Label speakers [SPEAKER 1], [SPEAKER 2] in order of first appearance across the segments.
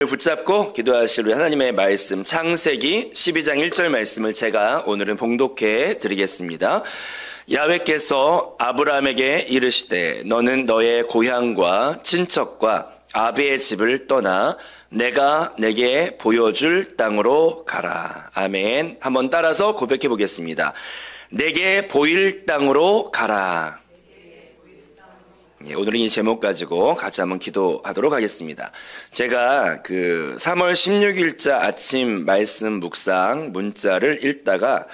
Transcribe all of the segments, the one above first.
[SPEAKER 1] 붙잡고 기도하실 우리 하나님의 말씀 창세기 12장 1절 말씀을 제가 오늘은 봉독해 드리겠습니다. 야훼께서 아브라함에게 이르시되 너는 너의 고향과 친척과 아비의 집을 떠나 내가 내게 보여줄 땅으로 가라. 아멘. 한번 따라서 고백해 보겠습니다. 내게 보일 땅으로 가라. 오늘은 이 제목 가지고 같이 한번 기도하도록 하겠습니다. 제가 3월 16일자 아침 말씀 묵상 문자를 읽다가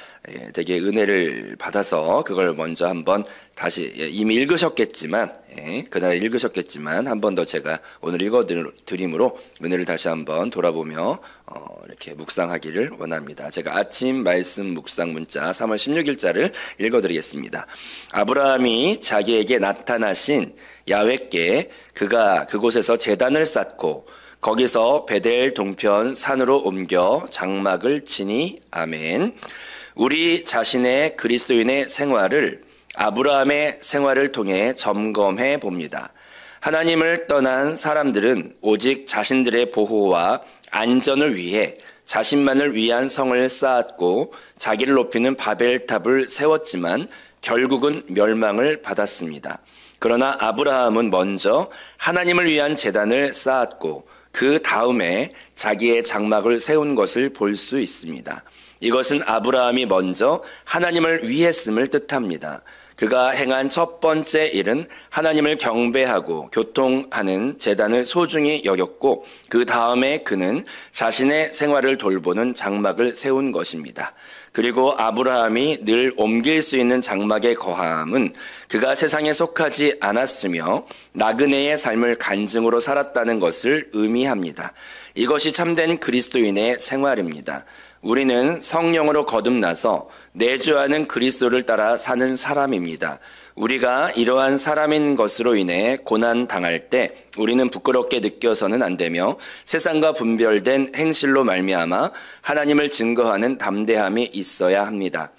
[SPEAKER 1] 되게 은혜를 받아서 그걸 먼저 한번 다시 이미 읽으셨겠지만 그날 읽으셨겠지만 한 번 더 제가 오늘 읽어드림으로 은혜를 다시 한번 돌아보며 이렇게 묵상하기를 원합니다. 제가 아침 말씀 묵상 문자 3월 16일자를 읽어드리겠습니다. 아브라함이 자기에게 나타나신 야훼께 그가 그곳에서 제단을 쌓고 거기서 베델 동편 산으로 옮겨 장막을 치니 아멘. 우리 자신의 그리스도인의 생활을 아브라함의 생활을 통해 점검해 봅니다. 하나님을 떠난 사람들은 오직 자신들의 보호와 안전을 위해 자신만을 위한 성을 쌓았고 자기를 높이는 바벨탑을 세웠지만 결국은 멸망을 받았습니다. 그러나 아브라함은 먼저 하나님을 위한 제단을 쌓았고 그 다음에 자기의 장막을 세운 것을 볼 수 있습니다. 이것은 아브라함이 먼저 하나님을 위했음을 뜻합니다. 그가 행한 첫 번째 일은 하나님을 경배하고 교통하는 제단을 소중히 여겼고 그 다음에 그는 자신의 생활을 돌보는 장막을 세운 것입니다. 그리고 아브라함이 늘 옮길 수 있는 장막의 거함은 그가 세상에 속하지 않았으며 나그네의 삶을 간증으로 살았다는 것을 의미합니다. 이것이 참된 그리스도인의 생활입니다. 우리는 성령으로 거듭나서 내주하는 그리스도를 따라 사는 사람입니다. 우리가 이러한 사람인 것으로 인해 고난 당할 때 우리는 부끄럽게 느껴서는 안 되며 세상과 분별된 행실로 말미암아 하나님을 증거하는 담대함이 있어야 합니다.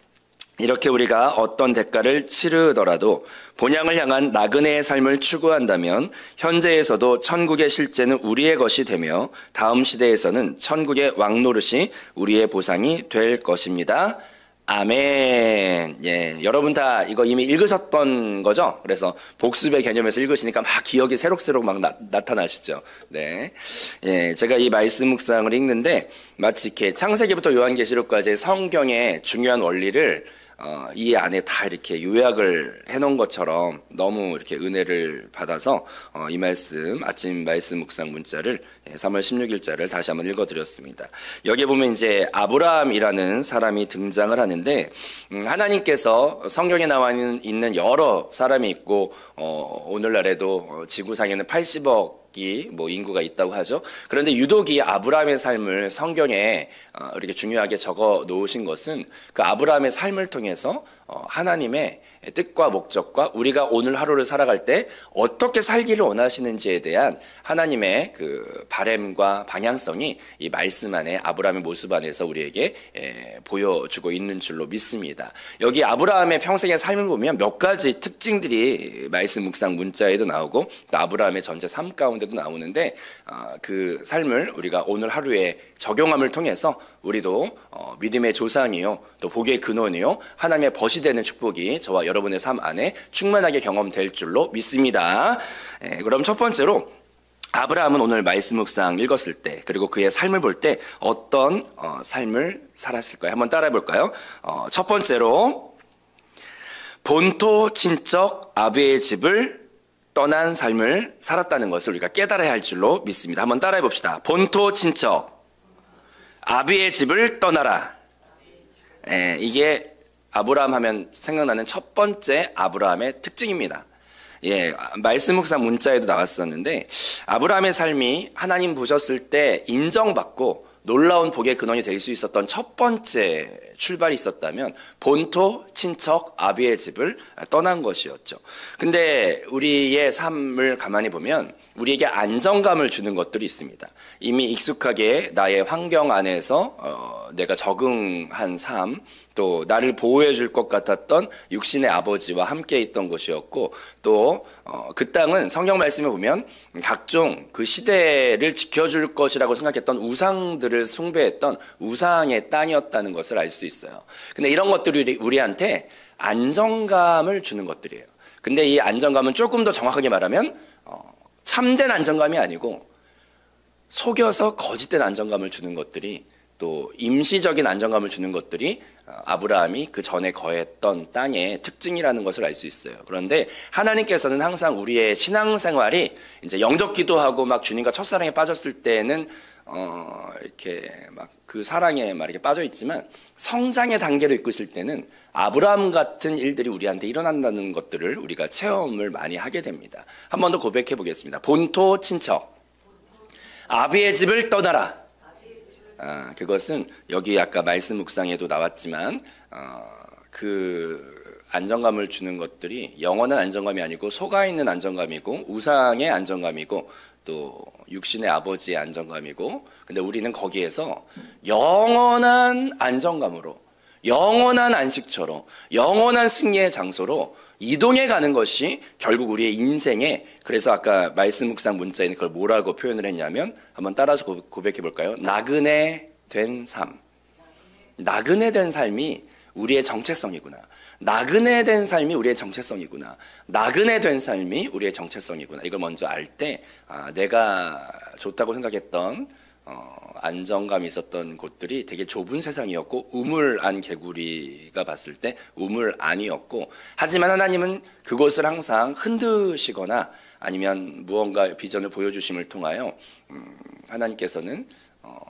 [SPEAKER 1] 이렇게 우리가 어떤 대가를 치르더라도 본향을 향한 나그네의 삶을 추구한다면 현재에서도 천국의 실제는 우리의 것이 되며 다음 시대에서는 천국의 왕노릇이 우리의 보상이 될 것입니다. 아멘. 여러분 다 이거 이미 읽으셨던 거죠? 그래서 복습의 개념에서 읽으시니까 막 기억이 새록새록 막 나타나시죠? 네. 제가 이 말씀 묵상을 읽는데 마치 이렇게 창세기부터 요한계시록까지 성경의 중요한 원리를 이 안에 다 이렇게 요약을 해놓은 것처럼 너무 이렇게 은혜를 받아서 이 말씀 아침 말씀 묵상 문자를 3월 16일자를 다시 한번 읽어드렸습니다. 여기에 보면 이제 아브라함이라는 사람이 등장을 하는데 하나님께서 성경에 나와 있는 여러 사람이 있고 오늘날에도 지구상에는 80억 뭐 인구가 있다고 하죠. 그런데 유독 이 아브라함의 삶을 성경에 이렇게 중요하게 적어 놓으신 것은 그 아브라함의 삶을 통해서 하나님의 뜻과 목적과 우리가 오늘 하루를 살아갈 때 어떻게 살기를 원하시는지에 대한 하나님의 그 바램과 방향성이 이 말씀 안에 아브라함의 모습 안에서 우리에게 보여주고 있는 줄로 믿습니다. 여기 아브라함의 평생의 삶을 보면 몇 가지 특징들이 말씀 묵상 문자에도 나오고 또 아브라함의 전체 삶 가운데도 나오는데 그 삶을 우리가 오늘 하루에 적용함을 통해서 우리도 믿음의 조상이요 또 복의 근원이요 하나님의 벗이 되는 축복이 저와 여러분의 삶 안에 충만하게 경험될 줄로 믿습니다. 그럼 첫 번째로 아브라함은 오늘 말씀 묵상 읽었을 때 그리고 그의 삶을 볼 때 어떤 삶을 살았을까요? 한번 따라해 볼까요? 첫 번째로 본토 친척 아비의 집을 떠난 삶을 살았다는 것을 우리가 깨달아야 할 줄로 믿습니다. 한번 따라해 봅시다. 본토 친척 아비의 집을 떠나라. 이게 아브라함 하면 생각나는 첫 번째 아브라함의 특징입니다. 말씀 묵상 문자에도 나왔었는데 아브라함의 삶이 하나님 보셨을 때 인정받고 놀라운 복의 근원이 될 수 있었던 첫 번째 출발이 있었다면 본토 친척 아비의 집을 떠난 것이었죠. 근데 우리의 삶을 가만히 보면 우리에게 안정감을 주는 것들이 있습니다. 이미 익숙하게 나의 환경 안에서 내가 적응한 삶, 또 나를 보호해 줄 것 같았던 육신의 아버지와 함께 있던 곳이었고, 또 그 땅은 성경 말씀에 보면 각종 그 시대를 지켜줄 것이라고 생각했던 우상들을 숭배했던 우상의 땅이었다는 것을 알 수 있어요. 근데 이런 것들이 우리한테 안정감을 주는 것들이에요. 근데 이 안정감은 조금 더 정확하게 말하면 참된 안정감이 아니고 속여서 거짓된 안정감을 주는 것들이, 또 임시적인 안정감을 주는 것들이 아브라함이 그 전에 거했던 땅의 특징이라는 것을 알 수 있어요. 그런데 하나님께서는 항상 우리의 신앙생활이 이제 영적 기도하고 막 주님과 첫사랑에 빠졌을 때는 이렇게 막 그 사랑에 막 이렇게 빠져 있지만, 성장의 단계로 이끄실 때는 아브라함 같은 일들이 우리한테 일어난다는 것들을 우리가 체험을 많이 하게 됩니다. 한 번 더 고백해 보겠습니다. 본토 친척, 아비의 집을 떠나라. 그것은 여기 아까 말씀 묵상에도 나왔지만 그 안정감을 주는 것들이 영원한 안정감이 아니고 속아 있는 안정감이고, 우상의 안정감이고, 또 육신의 아버지의 안정감이고, 근데 우리는 거기에서 영원한 안정감으로, 영원한 안식처로, 영원한 승리의 장소로 이동해 가는 것이 결국 우리의 인생에, 그래서 아까 말씀 묵상 문자에는 그걸 뭐라고 표현을 했냐면, 한번 따라서 고백해 볼까요? 나그네 된 삶. 나그네 된 삶이 우리의 정체성이구나. 나그네 된 삶이 우리의 정체성이구나. 나그네 된 삶이 우리의 정체성이구나. 이걸 먼저 알 때 내가 좋다고 생각했던 안정감이 있었던 곳들이 되게 좁은 세상이었고, 우물안 개구리가 봤을 때 우물안이었고, 하지만 하나님은 그곳을 항상 흔드시거나 아니면 무언가 비전을 보여주심을 통하여 하나님께서는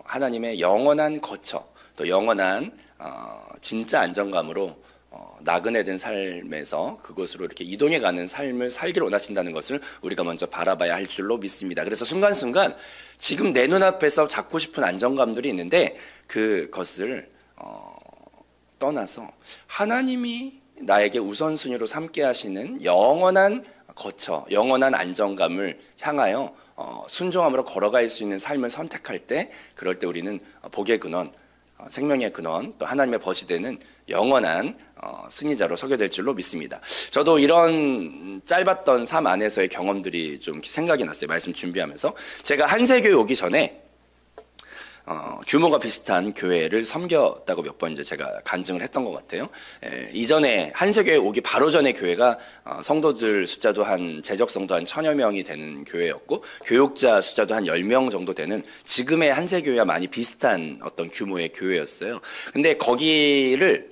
[SPEAKER 1] 하나님의 영원한 거처, 또 영원한 진짜 안정감으로 나그네 된 삶에서 그곳으로 이렇게 이동해가는 삶을 살기를 원하신다는 것을 우리가 먼저 바라봐야 할 줄로 믿습니다. 그래서 순간순간 지금 내 눈앞에서 잡고 싶은 안정감들이 있는데, 그것을 떠나서 하나님이 나에게 우선순위로 삼게 하시는 영원한 거처, 영원한 안정감을 향하여 순종함으로 걸어갈 수 있는 삶을 선택할 때, 그럴 때 우리는 복의 근원, 생명의 근원, 또 하나님의 벗이 되는 영원한 승리자로 서게 될 줄로 믿습니다. 저도 이런 짧았던 삶 안에서의 경험들이 좀 생각이 났어요. 말씀 준비하면서. 제가 한세교회 오기 전에 규모가 비슷한 교회를 섬겼다고 몇 번 이제 제가 간증을 했던 것 같아요. 이전에 한세교회 오기 바로 전에 교회가 성도들 숫자도 재적성도 한 1000여 명이 되는 교회였고, 교육자 숫자도 한 10명 정도 되는, 지금의 한세교회와 많이 비슷한 어떤 규모의 교회였어요. 근데 거기를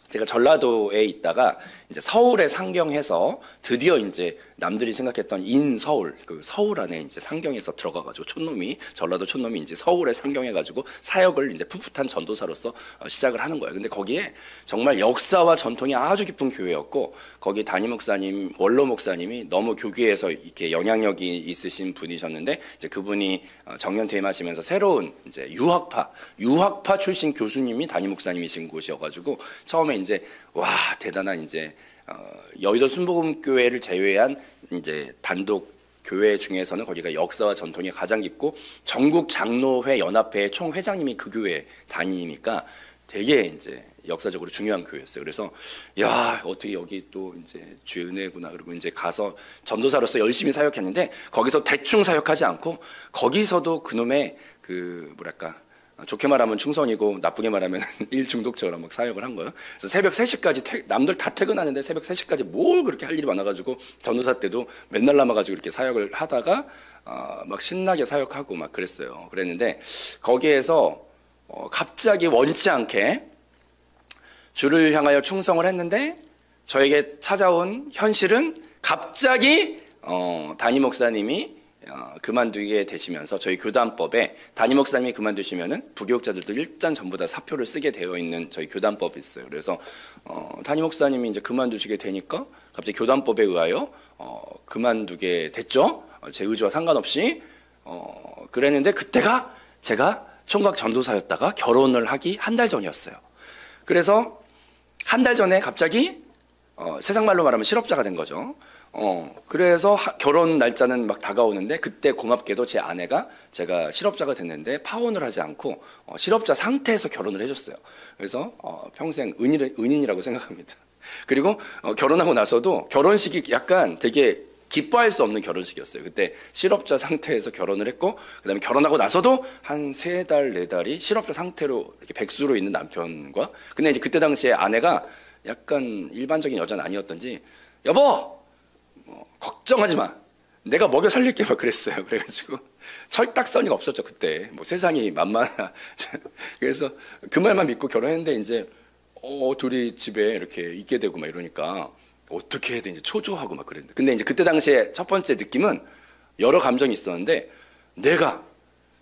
[SPEAKER 1] 제가 전라도에 있다가 이제 서울에 상경해서 드디어 이제 남들이 생각했던 인서울, 그 서울 안에 이제 상경해서 들어가가지고 전라도 촌놈이 이제 서울에 상경해가지고 사역을 이제 풋풋한 전도사로서 시작을 하는 거예요. 근데 거기에 정말 역사와 전통이 아주 깊은 교회였고, 거기 담임 목사님, 원로 목사님이 너무 교계에서 이렇게 영향력이 있으신 분이셨는데, 이제 그분이 정년 퇴임하시면서 새로운 이제 유학파 출신 교수님이 담임 목사님이신 곳이어가지고, 처음에 이제 와 대단한 이제 여의도 순복음교회를 제외한 이제 단독 교회 중에서는 거기가 역사와 전통이 가장 깊고, 전국 장로회 연합회 총회장님이 그 교회 다니니까 되게 이제 역사적으로 중요한 교회였어요. 그래서 야 어떻게 여기 또 이제 주의 은혜구나. 그리고 이제 가서 전도사로서 열심히 사역했는데, 거기서 대충 사역하지 않고 거기서도 그놈의 그 뭐랄까, 좋게 말하면 충성이고 나쁘게 말하면 일중독처럼 막 사역을 한 거예요. 그래서 새벽 3시까지 남들 다 퇴근하는데 새벽 3시까지 뭘 그렇게 할 일이 많아가지고, 전도사 때도 맨날 남아가지고 이렇게 사역을 하다가 막 신나게 사역하고 막 그랬어요. 그랬는데 거기에서 갑자기 원치 않게 주를 향하여 충성을 했는데, 저에게 찾아온 현실은 갑자기 담임 목사님이 그만두게 되시면서, 저희 교단법에 담임 목사님이 그만두시면은 부교육자들도 일단 전부 다 사표를 쓰게 되어 있는 저희 교단법이 있어요. 그래서 담임 목사님이 이제 그만두시게 되니까 갑자기 교단법에 의하여 그만두게 됐죠. 제 의지와 상관없이. 그랬는데 그때가 제가 총각 전도사였다가 결혼을 하기 한 달 전이었어요. 그래서 한 달 전에 갑자기 세상 말로 말하면 실업자가 된 거죠. 그래서 결혼 날짜는 막 다가오는데 그때 고맙게도 제 아내가 제가 실업자가 됐는데 파혼을 하지 않고 실업자 상태에서 결혼을 해줬어요. 그래서 평생 은인이라고 생각합니다. 그리고 결혼하고 나서도 결혼식이 약간 되게 기뻐할 수 없는 결혼식이었어요. 그때 실업자 상태에서 결혼을 했고 그다음에 결혼하고 나서도 한 3달, 4달이 실업자 상태로 이렇게 백수로 있는 남편과 근데 이제 그때 당시에 아내가 약간 일반적인 여자는 아니었던지 여보 걱정하지 마. 내가 먹여 살릴게 막 그랬어요. 그래가지고 철딱서니가 없었죠 그때. 뭐 세상이 만만하. 그래서 그 말만 믿고 결혼했는데 이제 둘이 집에 이렇게 있게 되고 막 이러니까 어떻게 해야 되는지 초조하고 막 그랬는데. 근데 이제 그때 당시에 첫 번째 느낌은 여러 감정이 있었는데 내가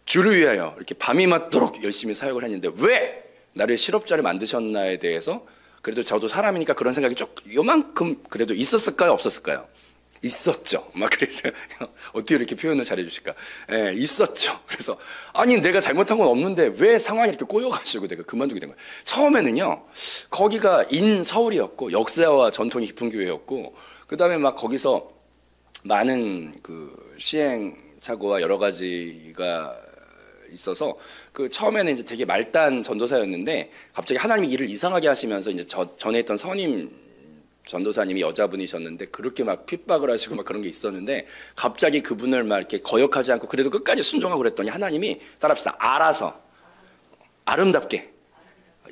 [SPEAKER 1] 주를 위하여 이렇게 밤이 맞도록 열심히 사역을 했는데 왜 나를 실업자를 만드셨나에 대해서 그래도 저도 사람이니까 그런 생각이 요만큼 그래도 있었을까요? 없었을까요? 있었죠. 막 그래서 어떻게 이렇게 표현을 잘해 주실까? 예, 있었죠. 그래서 아니 내가 잘못한 건 없는데 왜 상황이 이렇게 꼬여가지고 내가 그만두게 된 거예요. 처음에는요 거기가 인서울이었고 역사와 전통이 깊은 교회였고 그 다음에 막 거기서 많은 그 시행착오와 여러 가지가 있어서 그 처음에는 이제 되게 말단 전도사였는데 갑자기 하나님이 일을 이상하게 하시면서 이제 전에 있던 선임 전도사님이 여자분이셨는데 그렇게 막 핍박을 하시고 막 그런 게 있었는데 갑자기 그분을 막 이렇게 거역하지 않고 그래도 끝까지 순종하고 그랬더니 하나님이 따라합시다 알아서 아름답게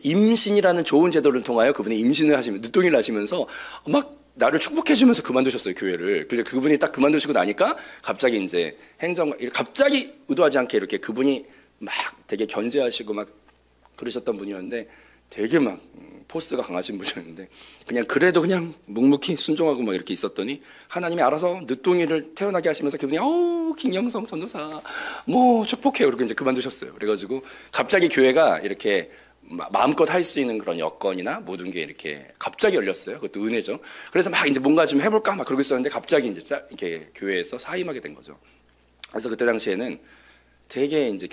[SPEAKER 1] 임신이라는 좋은 제도를 통하여 그분이 임신을 하시면 늦둥이를 하시면서 막 나를 축복해주면서 그만두셨어요 교회를. 그래서 그분이 딱 그만두시고 나니까 갑자기 이제 갑자기 의도하지 않게 이렇게 그분이 막 되게 견제하시고 막 그러셨던 분이었는데 되게 막 포스가 강하신 분이었는데 그냥 그래도 그냥 묵묵히 순종하고 막 이렇게 있었더니 하나님이 알아서 늦둥이를 태어나게 하시면서 그분이 김영성 전도사 뭐 축복해요. 그리고 이제 그만두셨어요. 그래가지고 갑자기 교회가 이렇게 마음껏 할 수 있는 그런 여건이나 모든 게 이렇게 갑자기 열렸어요. 그것도 은혜죠. 그래서 막 이제 뭔가 좀 해볼까 막 그러고 있었는데 갑자기 이제 이렇게 교회에서 사임하게 된 거죠. 그래서 그때 당시에는 되게 이제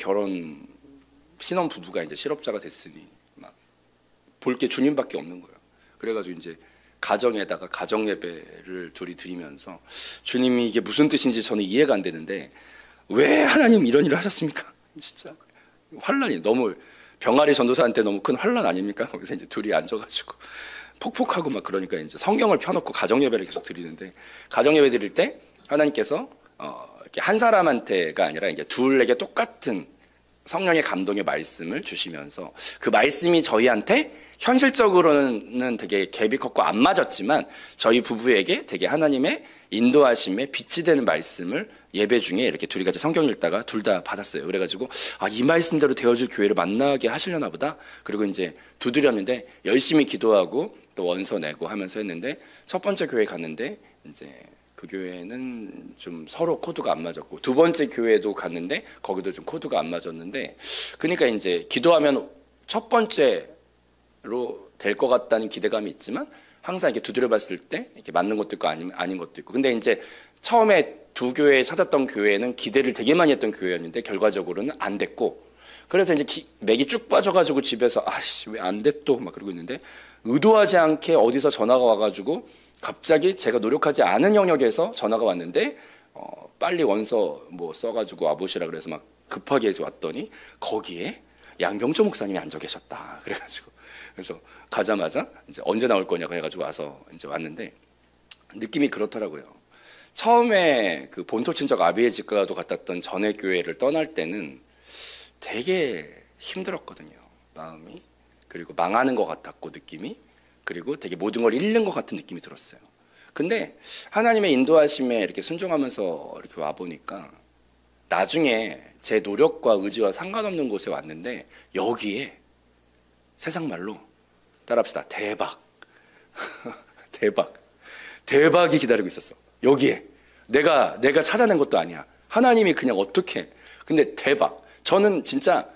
[SPEAKER 1] 신혼 부부가 이제 실업자가 됐으니 막 볼 게 주님밖에 없는 거예요. 그래가지고 이제 가정에다가 가정 예배를 둘이 드리면서 주님이 이게 무슨 뜻인지 저는 이해가 안 되는데 왜 하나님 이런 일을 하셨습니까? 진짜 환란이 너무 병아리 전도사한테 너무 큰 환란 아닙니까? 거기서 이제 둘이 앉아가지고 폭폭하고 막 그러니까 이제 성경을 펴놓고 가정 예배를 계속 드리는데 가정 예배 드릴 때 하나님께서 이렇게 한 사람한테가 아니라 이제 둘에게 똑같은 성령의 감동의 말씀을 주시면서 그 말씀이 저희한테 현실적으로는 되게 갭이 컸고 안 맞았지만 저희 부부에게 되게 하나님의 인도하심에 빛이 되는 말씀을 예배 중에 이렇게 둘이 같이 성경 읽다가 둘 다 받았어요. 그래가지고 이 말씀대로 되어질 교회를 만나게 하시려나 보다. 그리고 이제 두드렸는데 열심히 기도하고 또 원서 내고 하면서 했는데 첫 번째 교회 갔는데 이제 그 교회는 좀 서로 코드가 안 맞았고 두 번째 교회도 갔는데 거기도 좀 코드가 안 맞았는데 그러니까 이제 기도하면 첫 번째로 될 것 같다는 기대감이 있지만 항상 이렇게 두드려 봤을 때 이렇게 맞는 것도 있고 아닌 것도 있고 근데 이제 처음에 두 교회 찾았던 교회는 기대를 되게 많이 했던 교회였는데 결과적으로는 안 됐고 그래서 이제 맥이 쭉 빠져가지고 집에서 왜 안 돼 또 막 그러고 있는데 의도하지 않게 어디서 전화가 와가지고 갑자기 제가 노력하지 않은 영역에서 전화가 왔는데 빨리 원서 뭐 써가지고 와보시라 그래서 막 급하게 해서 왔더니 거기에 양병조 목사님이 앉아 계셨다. 그래서 가자마자 이제 언제 나올 거냐고 해가지고 와서 이제 왔는데 느낌이 그렇더라고요. 처음에 그 본토 친척 아비의 집과도 같았던 전에 교회를 떠날 때는 되게 힘들었거든요. 마음이. 그리고 망하는 것 같았고 느낌이. 그리고 되게 모든 걸 잃는 것 같은 느낌이 들었어요. 근데 하나님의 인도하심에 이렇게 순종하면서 이렇게 와보니까 나중에 제 노력과 의지와 상관없는 곳에 왔는데 여기에 세상 말로 따라합시다. 대박. 대박이 기다리고 있었어. 여기에 내가 찾아낸 것도 아니야. 하나님이 그냥 어떻게. 근데 대박. 저는 진짜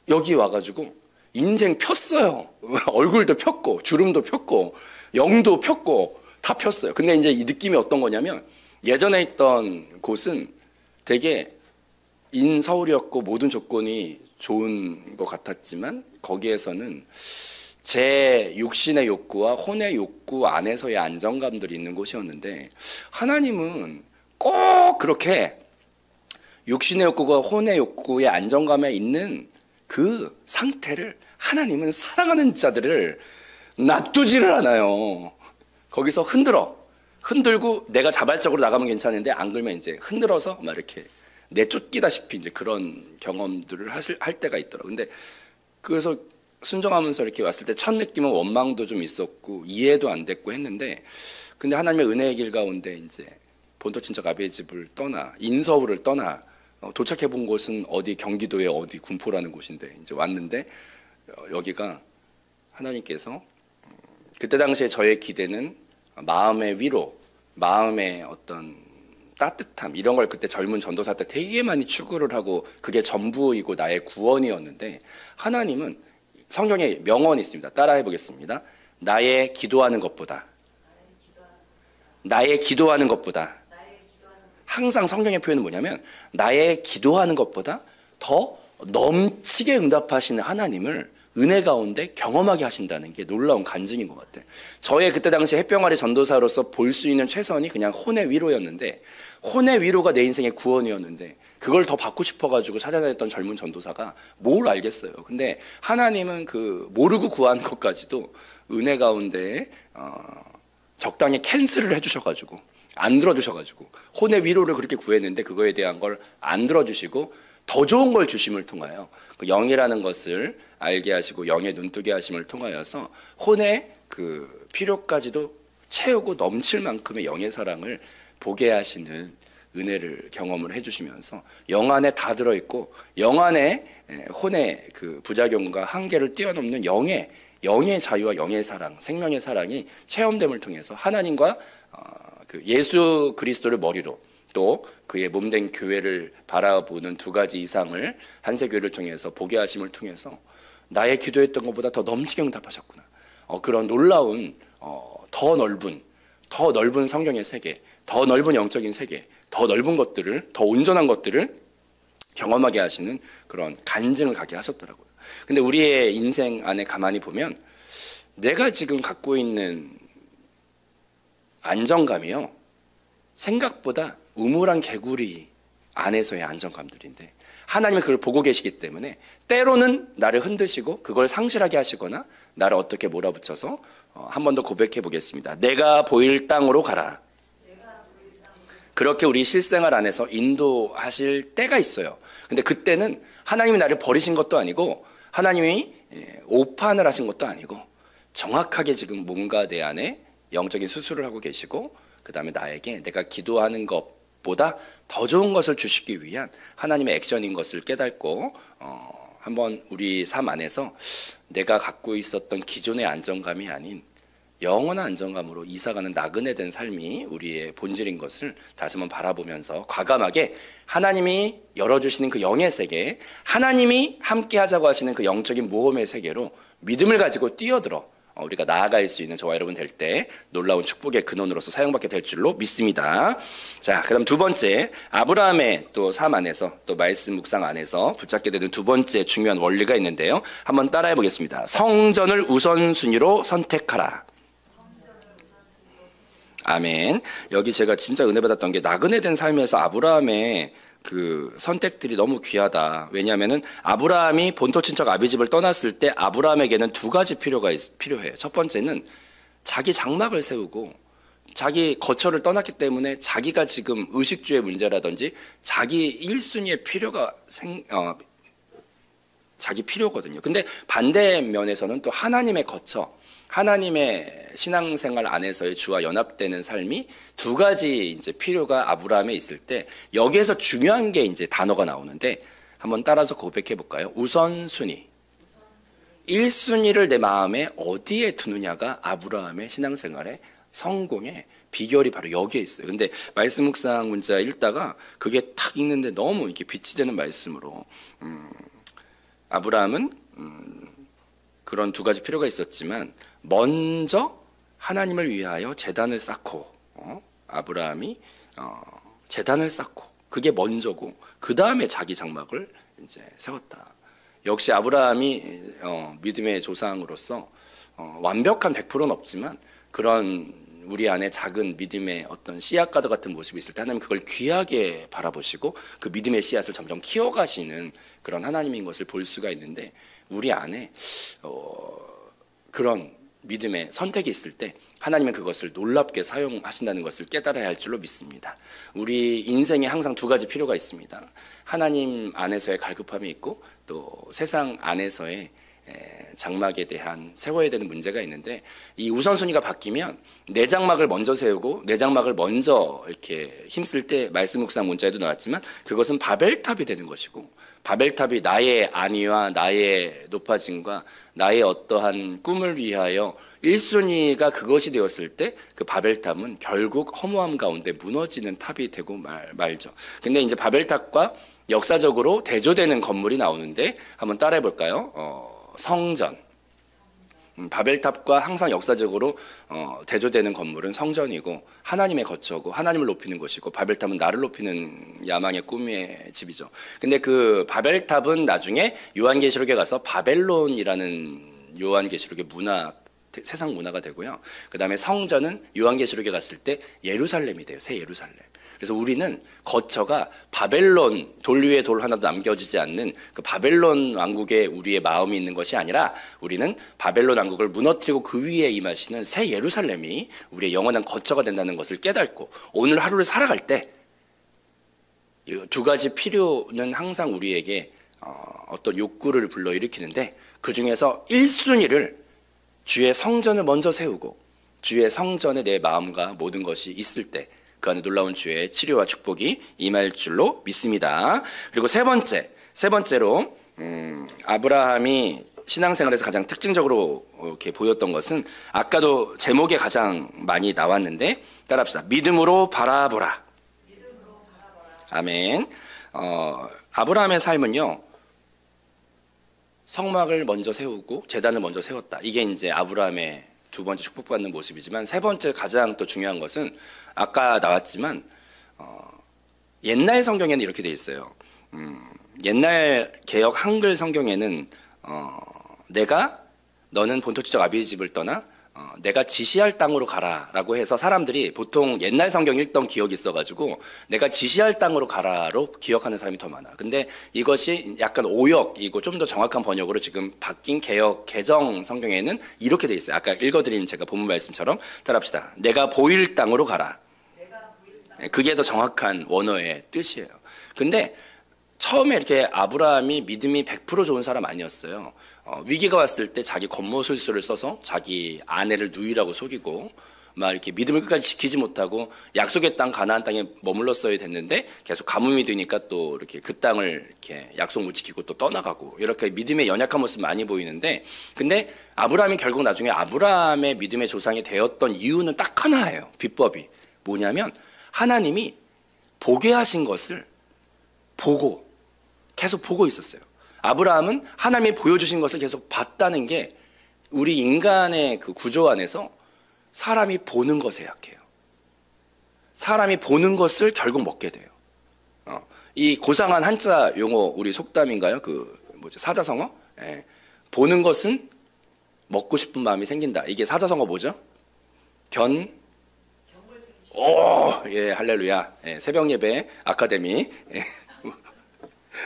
[SPEAKER 1] 여기 와가지고 인생 폈어요. 얼굴도 폈고 주름도 폈고 영도 폈고 다 폈어요. 근데 이제 이 느낌이 어떤 거냐면 예전에 있던 곳은 되게 인서울이었고 모든 조건이 좋은 것 같았지만 거기에서는 제 육신의 욕구와 혼의 욕구 안에서의 안정감들이 있는 곳이었는데, 하나님은 꼭 그렇게 육신의 욕구가 혼의 욕구의 안정감에 있는 그 상태를, 하나님은 사랑하는 자들을 놔두지를 않아요. 거기서 흔들고 내가 자발적으로 나가면 괜찮은데 안 그러면 이제 흔들어서 막 이렇게 내쫓기다시피 이제 그런 경험들을 할 때가 있더라고요. 근데 그래서 순종하면서 이렇게 왔을 때 첫 느낌은 원망도 좀 있었고 이해도 안 됐고 했는데, 근데 하나님의 은혜의 길 가운데 이제 본토 친척 아비의 집을 떠나 인서울을 떠나 도착해 본 곳은 어디 경기도의 어디 군포라는 곳인데 이제 왔는데, 여기가 하나님께서 그때 당시에 저의 기대는 마음의 위로, 마음의 어떤 따뜻함, 이런 걸 그때 젊은 전도사 때 되게 많이 추구를 하고 그게 전부이고 나의 구원이었는데, 하나님은 성경에 명언이 있습니다. 따라해 보겠습니다. 나의 기도하는 것보다, 나의 기도하는 것보다, 항상 성경의 표현은 뭐냐면 나의 기도하는 것보다 더 넘치게 응답하시는 하나님을 은혜 가운데 경험하게 하신다는 게 놀라운 간증인 것 같아요. 저의 그때 당시 햇병아리 전도사로서 볼 수 있는 최선이 그냥 혼의 위로였는데, 혼의 위로가 내 인생의 구원이었는데 그걸 더 받고 싶어가지고 찾아다녔던 젊은 전도사가 뭘 알겠어요. 근데 하나님은 그 모르고 구한 것까지도 은혜 가운데 적당히 캔슬을 해주셔가지고, 안 들어주셔가지고, 혼의 위로를 그렇게 구했는데 그거에 대한 걸 안 들어주시고 더 좋은 걸 주심을 통하여 그 영이라는 것을 알게 하시고 영의 눈뜨게 하심을 통하여서 혼의 그 필요까지도 채우고 넘칠 만큼의 영의 사랑을 보게 하시는 은혜를 경험을 해주시면서 영 안에 다 들어있고 영 안에 혼의 그 부작용과 한계를 뛰어넘는 영의 자유와 영의 사랑, 생명의 사랑이 체험됨을 통해서 하나님과 그 예수 그리스도를 머리로 또 그의 몸된 교회를 바라보는 두 가지 이상을 한세교회를 통해서 보게 하심을 통해서 나의 기도했던 것보다 더 넘치게 응답하셨구나. 그런 놀라운 더 넓은 성경의 세계, 더 넓은 영적인 세계, 더 넓은 것들을, 더 온전한 것들을 경험하게 하시는 그런 간증을 갖게 하셨더라고요. 근데 우리의 인생 안에 가만히 보면 내가 지금 갖고 있는 안정감이요, 생각보다 우물한 개구리 안에서의 안정감들인데, 하나님은 그걸 보고 계시기 때문에 때로는 나를 흔드시고 그걸 상실하게 하시거나 나를 어떻게 몰아붙여서 한 번 더 고백해 보겠습니다. 내가 보일 땅으로 가라. 그렇게 우리 실생활 안에서 인도하실 때가 있어요. 근데 그때는 하나님이 나를 버리신 것도 아니고 하나님이 오판을 하신 것도 아니고 정확하게 지금 뭔가 내 안에 영적인 수술을 하고 계시고, 그 다음에 나에게 내가 기도하는 것보다 더 좋은 것을 주시기 위한 하나님의 액션인 것을 깨닫고 한번 우리 삶 안에서 내가 갖고 있었던 기존의 안정감이 아닌 영원한 안정감으로 이사가는 나그네 된 삶이 우리의 본질인 것을 다시 한번 바라보면서 과감하게 하나님이 열어주시는 그 영의 세계, 하나님이 함께 하자고 하시는 그 영적인 모험의 세계로 믿음을 가지고 뛰어들어 우리가 나아갈 수 있는 저와 여러분 될 때 놀라운 축복의 근원으로서 사용받게 될 줄로 믿습니다. 자, 그다음 두 번째, 아브라함의 또 삶 안에서 또 말씀 묵상 안에서 붙잡게 되는 두 번째 중요한 원리가 있는데요. 한번 따라해 보겠습니다. 성전을 우선순위로 선택하라. 아멘. 여기 제가 진짜 은혜 받았던 게 나그네 된 삶에서 아브라함의 그 선택들이 너무 귀하다. 왜냐하면은 아브라함이 본토 친척 아비집을 떠났을 때 아브라함에게는 두 가지 필요해요. 첫 번째는 자기 장막을 세우고, 자기 거처를 떠났기 때문에 자기가 지금 의식주의 문제라든지 자기 1순위의 필요가 자기 필요거든요. 근데 반대 면에서는 또 하나님의 거처, 하나님의 신앙생활 안에서의 주와 연합되는 삶이 두 가지 이제 필요가 아브라함에 있을 때, 여기에서 중요한 게 이제 단어가 나오는데 한번 따라서 고백해 볼까요? 우선순위. 1순위를 내 마음에 어디에 두느냐가 아브라함의 신앙생활의 성공의 비결이 바로 여기에 있어요. 근데 말씀 묵상 문자 읽다가 그게 탁 읽는데 너무 이렇게 빛이 되는 말씀으로 아브라함은 그런 두 가지 필요가 있었지만 먼저 하나님을 위하여 제단을 쌓고, 아브라함이 제단을 쌓고 그게 먼저고 그 다음에 자기 장막을 이제 세웠다. 역시 아브라함이 믿음의 조상으로서
[SPEAKER 2] 완벽한 100%는 없지만 그런 우리 안에 작은 믿음의 어떤 씨앗과도 같은 모습이 있을 때 하나님 그걸 귀하게 바라보시고 그 믿음의 씨앗을 점점 키워가시는 그런 하나님인 것을 볼 수가 있는데, 우리 안에 그런 믿음의 선택이 있을 때 하나님은 그것을 놀랍게 사용하신다는 것을 깨달아야 할 줄로 믿습니다. 우리 인생에 항상 두 가지 필요가 있습니다. 하나님 안에서의 갈급함이 있고 또 세상 안에서의 장막에 대한 세워야 되는 문제가 있는데, 이 우선순위가 바뀌면 내장막을 먼저 세우고 내장막을 먼저 이렇게 힘쓸 때 말씀 묵상 문자에도 나왔지만 그것은 바벨탑이 되는 것이고, 바벨탑이 나의 안위와 나의 높아짐과 나의 어떠한 꿈을 위하여 1순위가 그것이 되었을 때 그 바벨탑은 결국 허무함 가운데 무너지는 탑이 되고 말죠. 근데 이제 바벨탑과 역사적으로 대조되는 건물이 나오는데 한번 따라해 볼까요? 성전. 바벨탑과 항상 역사적으로 대조되는 건물은 성전이고 하나님의 거처고 하나님을 높이는 것이고, 바벨탑은 나를 높이는 야망의 꿈의 집이죠. 근데 그 바벨탑은 나중에 요한계시록에 가서 바벨론이라는 요한계시록의 세상 문화가 되고요. 그 다음에 성전은 요한계시록에 갔을 때 예루살렘이 돼요. 새 예루살렘. 그래서 우리는 거처가 바벨론, 돌 위에 돌 하나도 남겨지지 않는 그 바벨론 왕국에 우리의 마음이 있는 것이 아니라, 우리는 바벨론 왕국을 무너뜨리고 그 위에 임하시는 새 예루살렘이 우리의 영원한 거처가 된다는 것을 깨닫고 오늘 하루를 살아갈 때 이 두 가지 필요는 항상 우리에게 어떤 욕구를 불러일으키는데, 그 중에서 1순위를 주의 성전을 먼저 세우고 주의 성전에 내 마음과 모든 것이 있을 때 그 안에 놀라운 주의 치료와 축복이 임할 줄로 믿습니다. 그리고 세 번째로 아브라함이 신앙생활에서 가장 특징적으로 이렇게 보였던 것은, 아까도 제목에 가장 많이 나왔는데 따라합시다. 믿음으로 바라보라. 아멘. 아브라함의 삶은요, 성막을 먼저 세우고 제단을 먼저 세웠다. 이게 이제 아브라함의 두 번째 축복받는 모습이지만, 세 번째 가장 또 중요한 것은 아까 나왔지만 옛날 성경에는 이렇게 돼 있어요. 옛날 개역 한글 성경에는 너는 본토지적 아비의 집을 떠나 내가 지시할 땅으로 가라라고 해서 사람들이 보통 옛날 성경 읽던 기억이 있어가지고 내가 지시할 땅으로 가라로 기억하는 사람이 더 많아. 근데 이것이 약간 오역이고 좀 더 정확한 번역으로 지금 바뀐 개정 성경에는 이렇게 돼 있어요. 아까 읽어드린 제가 본문 말씀처럼 따라합시다. 내가 보일 땅으로 가라. 그게 더 정확한 원어의 뜻이에요. 근데 처음에 이렇게 아브라함이 믿음이 100% 좋은 사람 아니었어요. 위기가 왔을 때 자기 겉모술수를 써서 자기 아내를 누이라고 속이고 막 이렇게 믿음을 끝까지 지키지 못하고 약속의 땅 가나안 땅에 머물렀어야 됐는데 계속 가뭄이 되니까 또 이렇게 그 땅을 이렇게 약속 못 지키고 또 떠나가고, 이렇게 믿음의 연약한 모습 많이 보이는데, 근데 아브라함이 결국 나중에 아브라함의 믿음의 조상이 되었던 이유는 딱 하나예요. 비법이 뭐냐면 하나님이 보게 하신 것을 보고 계속 보고 있었어요. 아브라함은 하나님이 보여주신 것을 계속 봤다는 게 우리 인간의 그 구조 안에서 사람이 보는 것에 약해요. 사람이 보는 것을 결국 먹게 돼요. 이 고상한 한자 용어, 우리 속담인가요? 사자성어? 예. 보는 것은 먹고 싶은 마음이 생긴다. 이게 사자성어 뭐죠? 예, 할렐루야. 예, 새벽 예배 아카데미. 예.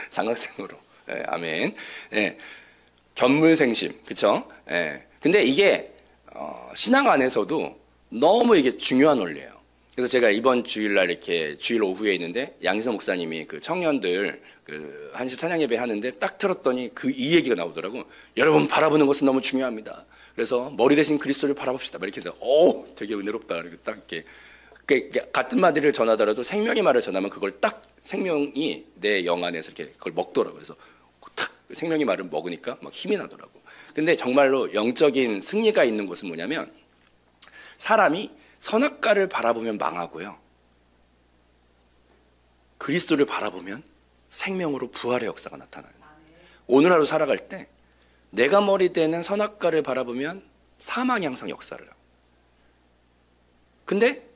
[SPEAKER 2] 장학생으로. 예, 아멘. 예, 견물생심, 그렇죠? 예. 근데 이게 신앙 안에서도 너무 이게 중요한 원리예요. 그래서 제가 이번 주일날 이렇게 주일 오후에 있는데 양희성 목사님이 그 청년들 그 한시 찬양 예배 하는데 딱 들었더니 이 얘기가 나오더라고. 여러분 바라보는 것은 너무 중요합니다. 그래서 머리 대신 그리스도를 바라봅시다. 이렇게 해서 되게 은혜롭다. 이렇게 딱 이렇게. 같은 말을 전하더라도 생명의 말을 전하면 그걸 딱 생명이 내 영 안에서 이렇게 그걸 먹더라고요. 그래서 탁 생명의 말을 먹으니까 막 힘이 나더라고. 근데 정말로 영적인 승리가 있는 곳은 뭐냐면, 사람이 선악과를 바라보면 망하고요, 그리스도를 바라보면 생명으로 부활의 역사가 나타나요. 오늘 하루 살아갈 때 내가 머리대는 선악과를 바라보면 사망이 항상 역사를 해요. 근데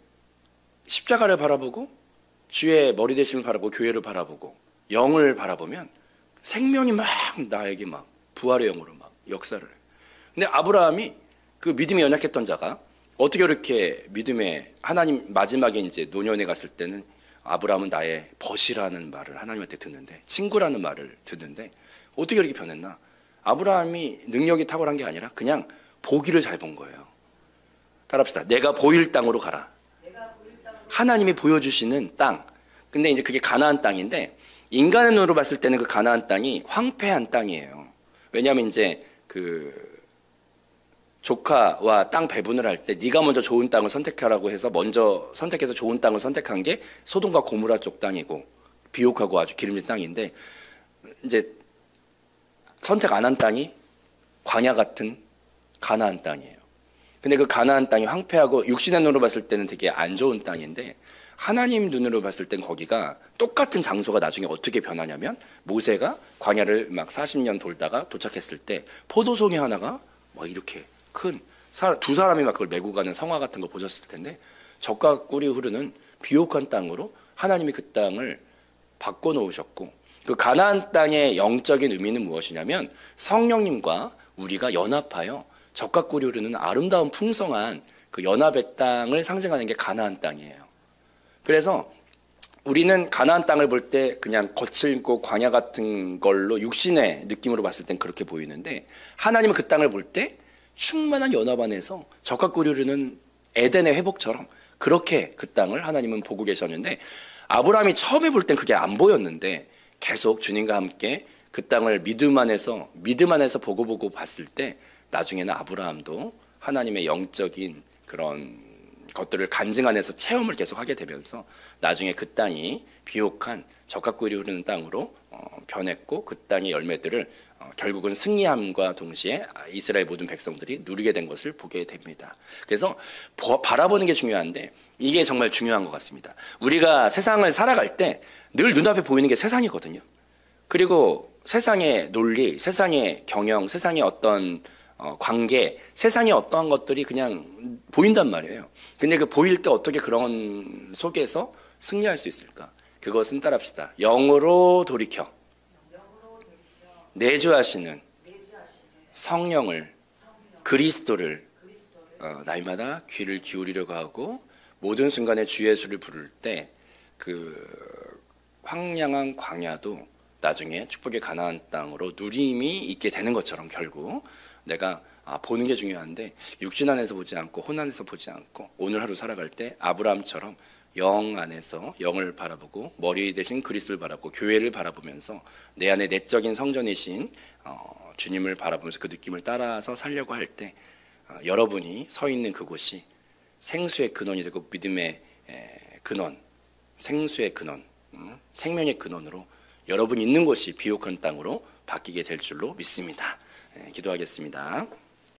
[SPEAKER 2] 십자가를 바라보고 주의 머리 대심을 바라보고 교회를 바라보고 영을 바라보면 생명이 막 나에게 막 부활의 영으로 막 역사를 해요. 근데 아브라함이 그 믿음이 연약했던 자가 어떻게 그렇게 믿음에 하나님 마지막에 이제 노년에 갔을 때는 아브라함은 나의 벗이라는 말을 하나님한테 듣는데, 친구라는 말을 듣는데 어떻게 그렇게 변했나? 아브라함이 능력이 탁월한 게 아니라 그냥 보기를 잘 본 거예요. 따라합시다. 내가 보일 땅으로 가라. 하나님이 보여주시는 땅. 근데 이제 그게 가나안 땅인데, 인간의 눈으로 봤을 때는 그 가나안 땅이 황폐한 땅이에요. 왜냐하면 이제 그 조카와 땅 배분을 할 때 네가 먼저 좋은 땅을 선택하라고 해서 먼저 선택해서 좋은 땅을 선택한 게 소돔과 고모라 쪽 땅이고, 비옥하고 아주 기름진 땅인데, 이제 선택 안 한 땅이 광야 같은 가나안 땅이에요. 근데 그 가나안 땅이 황폐하고 육신의 눈으로 봤을 때는 되게 안 좋은 땅인데, 하나님 눈으로 봤을 땐 거기가 똑같은 장소가 나중에 어떻게 변하냐면, 모세가 광야를 막 40년 돌다가 도착했을 때 포도송이 하나가 막 이렇게 큰 두 사람이 막 그걸 메고 가는 성화 같은 거 보셨을 텐데, 젖과 꿀이 흐르는 비옥한 땅으로 하나님이 그 땅을 바꿔놓으셨고, 그 가나안 땅의 영적인 의미는 무엇이냐면 성령님과 우리가 연합하여 젖과 꿀이 흐르는 아름다운 풍성한 그 연합의 땅을 상징하는 게 가나안 땅이에요. 그래서 우리는 가나안 땅을 볼 때 그냥 거칠고 광야 같은 걸로 육신의 느낌으로 봤을 땐 그렇게 보이는데, 하나님은 그 땅을 볼 때 충만한 연합 안에서 젖과 꿀이 흐르는 에덴의 회복처럼 그렇게 그 땅을 하나님은 보고 계셨는데, 아브라함이 처음에 볼 땐 그게 안 보였는데 계속 주님과 함께 그 땅을 믿음 안에서 보고 봤을 때, 나중에는 아브라함도 하나님의 영적인 그런 것들을 간증 안에서 체험을 계속 하게 되면서 나중에 그 땅이 비옥한 젖과 꿀이 흐르는 땅으로 변했고, 그 땅의 열매들을 결국은 승리함과 동시에 이스라엘 모든 백성들이 누리게 된 것을 보게 됩니다. 그래서 바라보는 게 중요한데, 이게 정말 중요한 것 같습니다. 우리가 세상을 살아갈 때 늘 눈앞에 보이는 게 세상이거든요. 그리고 세상의 논리, 세상의 경영, 세상의 어떤 관계, 세상의 어떠한 것들이 그냥 보인단 말이에요. 근데 그 보일 때 어떻게 그런 속에서 승리할 수 있을까? 그것은 따라합시다. 영으로 돌이켜 내주하시는 성령을, 그리스도를 날마다 귀를 기울이려고 하고, 모든 순간에 주 예수를 부를 때 그 황량한 광야도 나중에 축복의 가나안 땅으로 누림이 있게 되는 것처럼, 결국 내가 보는 게 중요한데 육신 안에서 보지 않고 혼 안에서 보지 않고 오늘 하루 살아갈 때 아브라함처럼 영 안에서 영을 바라보고 머리 대신 그리스도를 바라보고 교회를 바라보면서 내 안에 내적인 성전이신 주님을 바라보면서 그 느낌을 따라서 살려고 할 때 여러분이 서 있는 그곳이 생수의 근원이 되고 믿음의 근원, 생수의 근원, 생명의 근원으로 여러분이 있는 곳이 비옥한 땅으로 바뀌게 될 줄로 믿습니다. 기도하겠습니다.